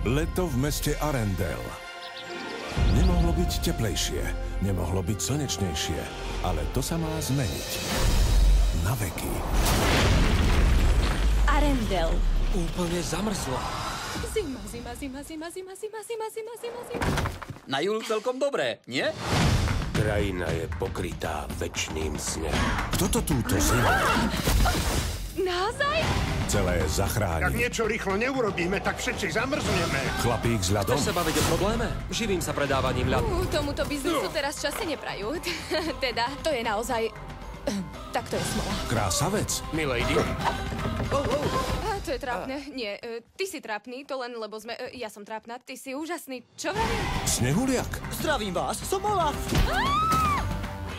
Leto v meste Arendelle. Nemohlo byť teplejšie, nemohlo byť slnečnejšie, ale to sa má zmeniť. Na veky. Arendelle. Úplne zamrzlo. Zima. Na júl celkom dobré, nie? Krajina je pokrytá večným snehom. Kto to túto zimu Naozaj? celé Ak zachráni? niečo rýchlo neurobíme, tak všetci zamrzneme. Chlapík s ľadom? Chceš sa baviť o probléme? Živím sa predávaním ľadu. Tomuto biznisu teraz časy neprajú. Teda, to je naozaj... Tak to je smola. Krásavec? Milady, To je trápne. Nie, ty si trápny, to len lebo sme... Ja som trápna, ty si úžasný. Čo vravím? Snehuliak? Zdravím vás, som Olaf.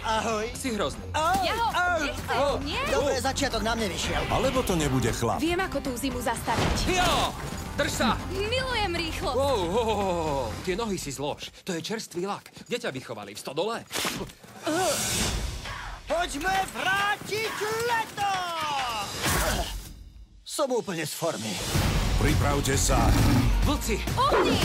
Ahoj. Si hrozný. Ja ho nechcem, nie? Dobre, začiatok nám nevyšiel. Alebo to nebude chlap? Viem, ako tú zimu zastaviť. Jo! Drž sa! Milujem rýchlo. Tie nohy si zlož. To je čerstvý lak. Kde ťa vychovali? V stodole? Poďme vrátiť leto! Som úplne z formy. Pripravte sa. Vlci! Ohni!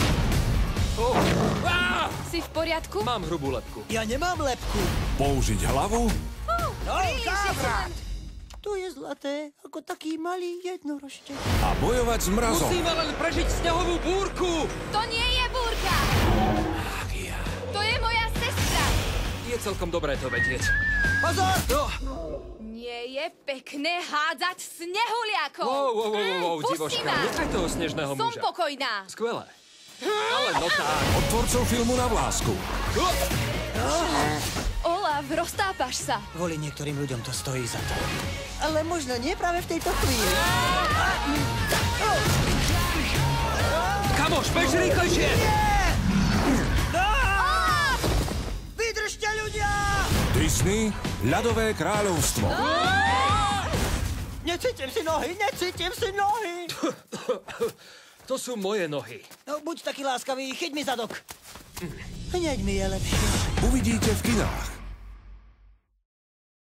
Á! Si v poriadku? Mám hrubú lepku. Ja nemám lepku. Použiť hlavu? Tu je zlaté, ako taký malý jednorožtek. A bojovať s mrazom. Musíme len prežiť snehovú búrku! To nie je búrka! To je moja sestra! Je celkom dobré to vedieť. Pozor! Nie je pekné hádzať snehuliakov! Wow, Pusti divočka. ma! Nechaj toho snežného Som muža. pokojná. Skvelé. Ale no tak. Od tvorcov filmu Na vlásku. Olaf, roztápaš sa. Kvôli niektorým ľuďom to stojí za to. Ale možno nie práve v tejto chvíli. Kamoš, bež rýchlejšie! Vydržte, ľudia! Disney, ľadové kráľovstvo. Necítim si nohy! To sú moje nohy. No, buď taký láskavý, chyť mi zadok. Hneď mi je lepšie. Uvidíte v kinách.